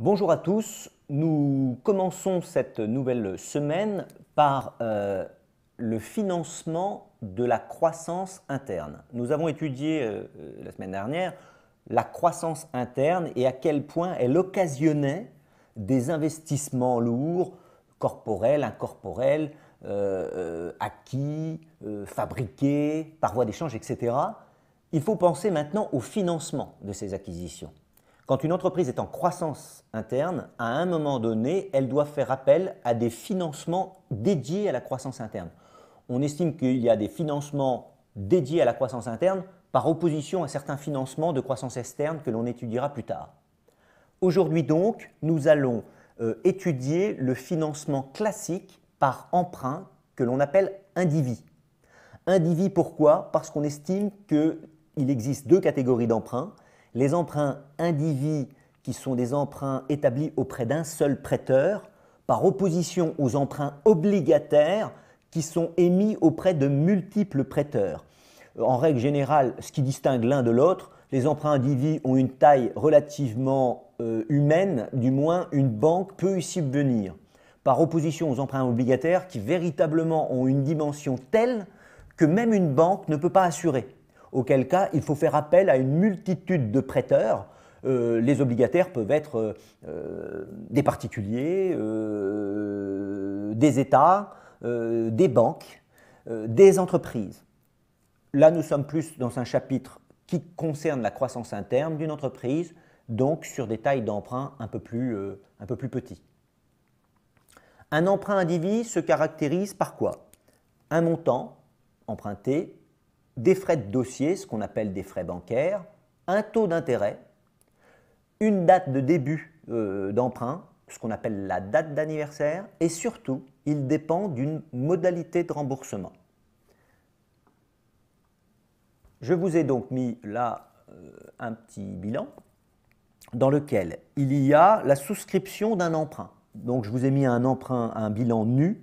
Bonjour à tous, nous commençons cette nouvelle semaine par le financement de la croissance interne. Nous avons étudié la semaine dernière la croissance interne et à quel point elle occasionnait des investissements lourds, corporels, incorporels, acquis, fabriqués, par voie d'échange, etc. Il faut penser maintenant au financement de ces acquisitions. Quand une entreprise est en croissance interne, à un moment donné, elle doit faire appel à des financements dédiés à la croissance interne. On estime qu'il y a des financements dédiés à la croissance interne par opposition à certains financements de croissance externe que l'on étudiera plus tard. Aujourd'hui donc, nous allons étudier le financement classique par emprunt que l'on appelle indivis. Indivis pourquoi? Parce qu'on estime qu'il existe deux catégories d'emprunts. Les emprunts indivis qui sont des emprunts établis auprès d'un seul prêteur par opposition aux emprunts obligataires qui sont émis auprès de multiples prêteurs. En règle générale, ce qui distingue l'un de l'autre, les emprunts indivis ont une taille relativement humaine, du moins une banque peut y subvenir, par opposition aux emprunts obligataires qui véritablement ont une dimension telle que même une banque ne peut pas assurer. Auquel cas, il faut faire appel à une multitude de prêteurs. Les obligataires peuvent être des particuliers, des États, des banques, des entreprises. Là, nous sommes plus dans un chapitre qui concerne la croissance interne d'une entreprise, donc sur des tailles d'emprunt un peu plus petits. Un emprunt indivis se caractérise par quoi? Un montant emprunté, des frais de dossier, ce qu'on appelle des frais bancaires, un taux d'intérêt, une date de début d'emprunt, ce qu'on appelle la date d'anniversaire, et surtout, il dépend d'une modalité de remboursement. Je vous ai donc mis là un petit bilan dans lequel il y a la souscription d'un emprunt. Donc je vous ai mis un emprunt, un bilan nu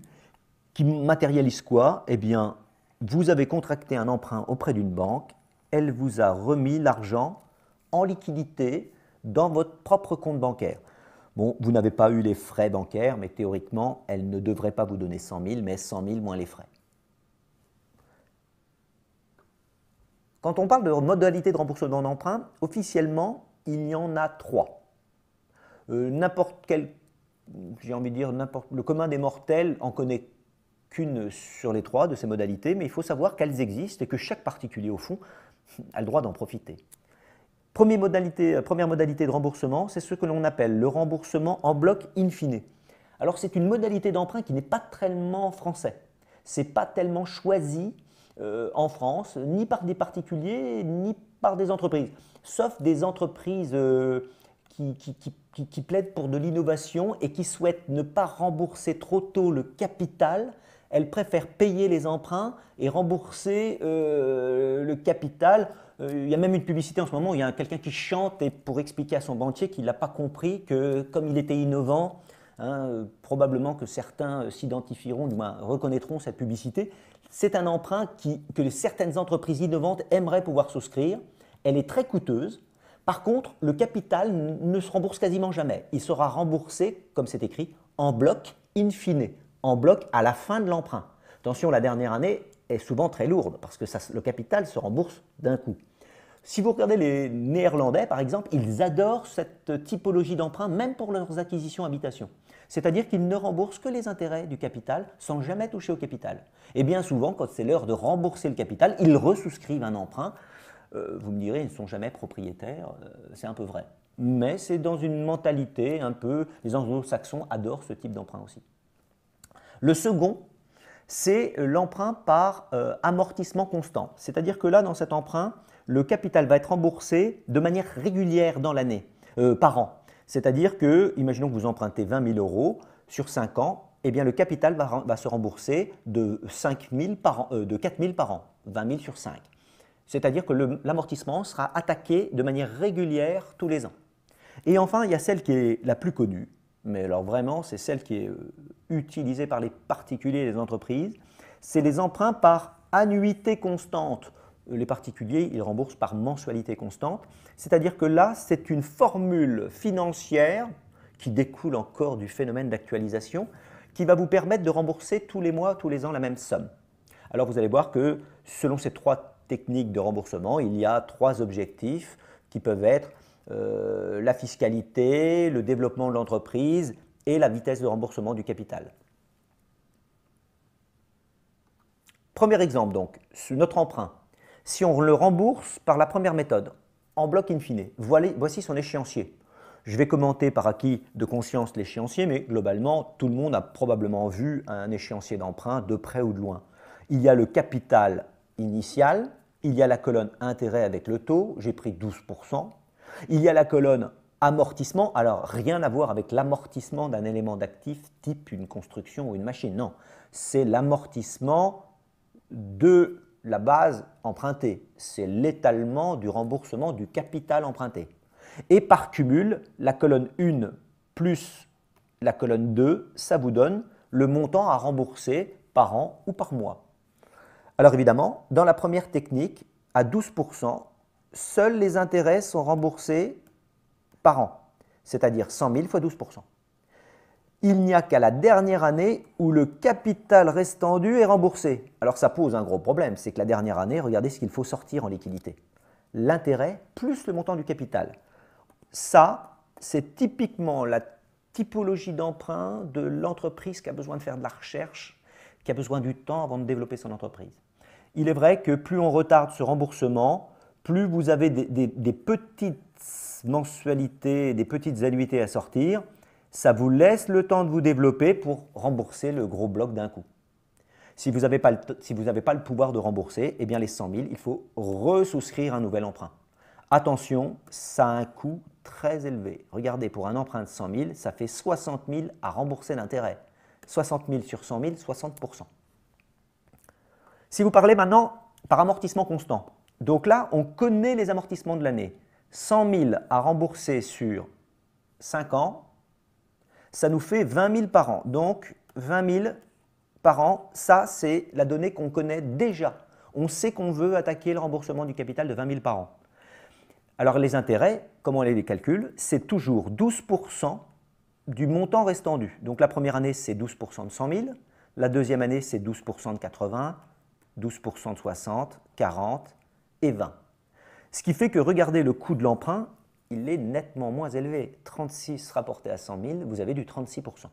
qui matérialise quoi? Eh bien, vous avez contracté un emprunt auprès d'une banque, elle vous a remis l'argent en liquidité dans votre propre compte bancaire. Bon, vous n'avez pas eu les frais bancaires, mais théoriquement, elle ne devrait pas vous donner 100 000, mais 100 000 moins les frais. Quand on parle de modalité de remboursement d'emprunt, officiellement, il y en a trois. N'importe quel, j'ai envie de dire, le commun des mortels en connaît qu'une sur les trois de ces modalités, mais il faut savoir qu'elles existent et que chaque particulier, au fond, a le droit d'en profiter. Première modalité de remboursement, c'est ce que l'on appelle le remboursement en bloc in fine. Alors c'est une modalité d'emprunt qui n'est pas tellement français. Ce n'est pas tellement choisi en France, ni par des particuliers, ni par des entreprises. Sauf des entreprises qui plaident pour de l'innovation et qui souhaitent ne pas rembourser trop tôt le capital. Elles préfèrent payer les emprunts et rembourser le capital. Il y a même une publicité en ce moment où il y a quelqu'un qui chante et pour expliquer à son banquier qu'il n'a pas compris que comme il était innovant, probablement que certains s'identifieront, du moins reconnaîtront cette publicité. C'est un emprunt que certaines entreprises innovantes aimeraient pouvoir souscrire. Elle est très coûteuse. Par contre, le capital ne se rembourse quasiment jamais. Il sera remboursé, comme c'est écrit, en bloc in fine, en bloc à la fin de l'emprunt. Attention, la dernière année est souvent très lourde parce que le capital se rembourse d'un coup. Si vous regardez les Néerlandais, par exemple, ils adorent cette typologie d'emprunt, même pour leurs acquisitions habitation. C'est-à-dire qu'ils ne remboursent que les intérêts du capital sans jamais toucher au capital. Et bien souvent, quand c'est l'heure de rembourser le capital, ils resouscrivent un emprunt. Vous me direz, ils ne sont jamais propriétaires, c'est un peu vrai. Mais c'est dans une mentalité un peu, les anglo-saxons adorent ce type d'emprunt aussi. Le second, c'est l'emprunt par amortissement constant. C'est-à-dire que là, dans cet emprunt, le capital va être remboursé de manière régulière dans l'année, par an. C'est-à-dire que, imaginons que vous empruntez 20 000 euros sur 5 ans, eh bien le capital va se rembourser de 4 000 par an, 20 000 sur 5. C'est-à-dire que l'amortissement sera attaqué de manière régulière tous les ans. Et enfin, il y a celle qui est la plus connue, mais alors vraiment, c'est celle qui est utilisée par les particuliers et les entreprises, c'est les emprunts par annuité constante. Les particuliers, ils remboursent par mensualité constante. C'est-à-dire que là, c'est une formule financière qui découle encore du phénomène d'actualisation, qui va vous permettre de rembourser tous les mois, tous les ans la même somme. Alors vous allez voir que selon ces 3 techniques de remboursement, il y a 3 objectifs qui peuvent être la fiscalité, le développement de l'entreprise et la vitesse de remboursement du capital. Premier exemple donc, notre emprunt. Si on le rembourse par la première méthode, en bloc in fine, voici son échéancier. Je vais commenter par acquis de conscience l'échéancier, mais globalement, tout le monde a probablement vu un échéancier d'emprunt de près ou de loin. Il y a le capital initial, il y a la colonne intérêt avec le taux, j'ai pris 12%. Il y a la colonne amortissement, alors rien à voir avec l'amortissement d'un élément d'actif type une construction ou une machine, non. C'est l'amortissement de la base empruntée, c'est l'étalement du remboursement du capital emprunté. Et par cumul, la colonne 1 plus la colonne 2, ça vous donne le montant à rembourser par an ou par mois. Alors évidemment, dans la première technique, à 12%, seuls les intérêts sont remboursés par an, c'est-à-dire 100 000 fois 12%. Il n'y a qu'à la dernière année où le capital restant dû est remboursé. Alors ça pose un gros problème, c'est que la dernière année, regardez ce qu'il faut sortir en liquidité. L'intérêt plus le montant du capital. Ça, c'est typiquement la typologie d'emprunt de l'entreprise qui a besoin de faire de la recherche, qui a besoin du temps avant de développer son entreprise. Il est vrai que plus on retarde ce remboursement, plus vous avez des petites mensualités, des petites annuités à sortir, ça vous laisse le temps de vous développer pour rembourser le gros bloc d'un coup. Si vous n'avez pas le pouvoir de rembourser, eh bien les 100 000, il faut resouscrire un nouvel emprunt. Attention, ça a un coût très élevé. Regardez, pour un emprunt de 100 000, ça fait 60 000 à rembourser d'intérêt. 60 000 sur 100 000, 60%. Si vous parlez maintenant par amortissement constant, donc là, on connaît les amortissements de l'année. 100 000 à rembourser sur 5 ans, ça nous fait 20 000 par an. Donc, 20 000 par an, ça, c'est la donnée qu'on connaît déjà. On sait qu'on veut attaquer le remboursement du capital de 20 000 par an. Alors, les intérêts, comment on les calcule? C'est toujours 12% du montant restant dû. Donc, la première année, c'est 12% de 100 000. La deuxième année, c'est 12% de 80, 12% de 60, 40 et 20. Ce qui fait que, regardez le coût de l'emprunt, il est nettement moins élevé. 36 rapporté à 100 000, vous avez du 36%.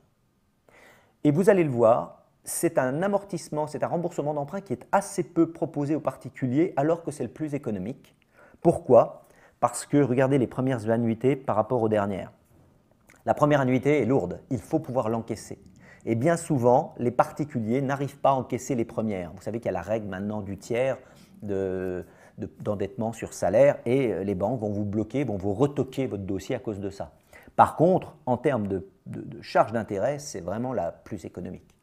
Et vous allez le voir, c'est un amortissement, c'est un remboursement d'emprunt qui est assez peu proposé aux particuliers alors que c'est le plus économique. Pourquoi? Parce que regardez les premières annuités par rapport aux dernières. La première annuité est lourde, il faut pouvoir l'encaisser. Et bien souvent, les particuliers n'arrivent pas à encaisser les premières. Vous savez qu'il y a la règle maintenant du tiers d'endettement sur salaire et les banques vont vous bloquer, vont vous retoquer votre dossier à cause de ça. Par contre, en termes de charge d'intérêt, c'est vraiment la plus économique.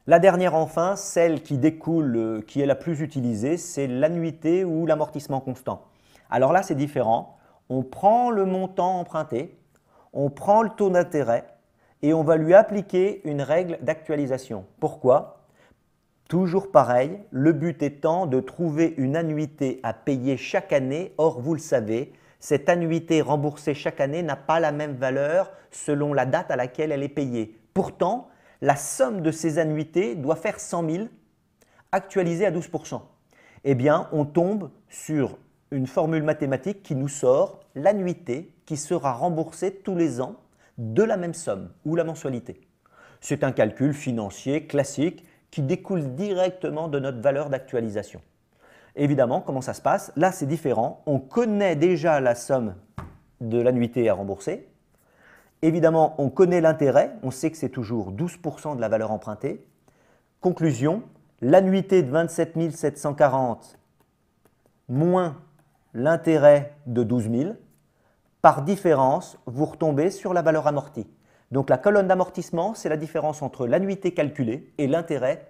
La dernière enfin, celle qui découle, qui est la plus utilisée, c'est l'annuité ou l'amortissement constant. Alors là, c'est différent. On prend le montant emprunté, on prend le taux d'intérêt et on va lui appliquer une règle d'actualisation. Pourquoi? Toujours pareil, le but étant de trouver une annuité à payer chaque année. Or, vous le savez, cette annuité remboursée chaque année n'a pas la même valeur selon la date à laquelle elle est payée. Pourtant, la somme de ces annuités doit faire 100 000 actualisée à 12%. Eh bien, on tombe sur une formule mathématique qui nous sort l'annuité qui sera remboursée tous les ans de la même somme ou la mensualité. C'est un calcul financier classique qui découle directement de notre valeur d'actualisation. Évidemment, comment ça se passe? Là, c'est différent. On connaît déjà la somme de l'annuité à rembourser. Évidemment, on connaît l'intérêt. On sait que c'est toujours 12% de la valeur empruntée. Conclusion, l'annuité de 27 740 moins l'intérêt de 12 000. Par différence, vous retombez sur la valeur amortie. Donc la colonne d'amortissement, c'est la différence entre l'annuité calculée et l'intérêt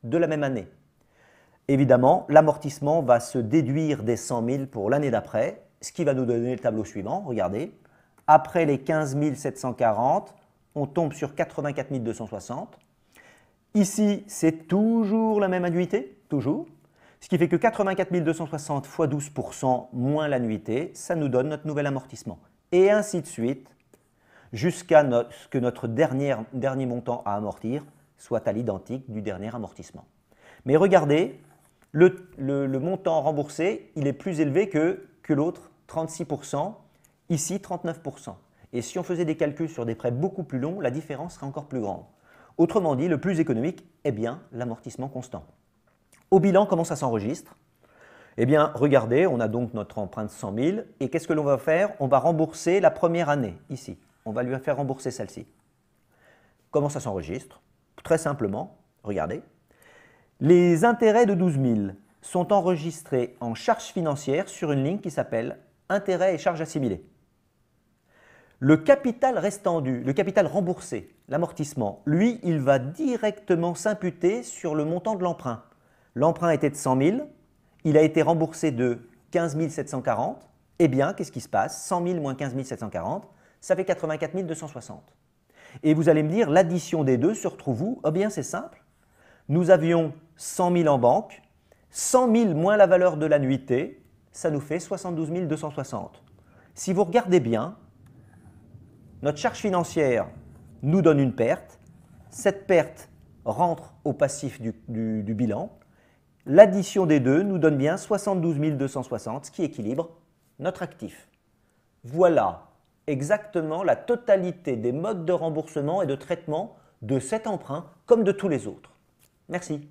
de la même année. Évidemment, l'amortissement va se déduire des 100 000 pour l'année d'après, ce qui va nous donner le tableau suivant. Regardez, après les 15 740, on tombe sur 84 260. Ici, c'est toujours la même annuité, toujours. Ce qui fait que 84 260 fois 12% moins l'annuité, ça nous donne notre nouvel amortissement. Et ainsi de suite, jusqu'à ce que notre dernier montant à amortir soit à l'identique du dernier amortissement. Mais regardez, le montant remboursé, il est plus élevé que l'autre, 36%, ici 39%. Et si on faisait des calculs sur des prêts beaucoup plus longs, la différence serait encore plus grande. Autrement dit, le plus économique est bien l'amortissement constant. Au bilan, comment ça s'enregistre? Eh bien, regardez, on a donc notre emprunt de 100 000 et qu'est-ce que l'on va faire? On va rembourser la première année, ici. On va lui faire rembourser celle-ci. Comment ça s'enregistre? Très simplement, regardez. Les intérêts de 12 000 sont enregistrés en charges financières sur une ligne qui s'appelle intérêts et charges assimilées. Le capital restant dû, le capital remboursé, l'amortissement, lui, il va directement s'imputer sur le montant de l'emprunt. L'emprunt était de 100 000, il a été remboursé de 15 740. Eh bien, qu'est-ce qui se passe? 100 000 moins 15 740, ça fait 84 260. Et vous allez me dire, l'addition des deux se retrouve où? Eh bien, c'est simple. Nous avions 100 000 en banque, 100 000 moins la valeur de l'annuité, ça nous fait 72 260. Si vous regardez bien, notre charge financière nous donne une perte. Cette perte rentre au passif du bilan. L'addition des deux nous donne bien 72 260, ce qui équilibre notre actif. Voilà exactement la totalité des modes de remboursement et de traitement de cet emprunt comme de tous les autres. Merci.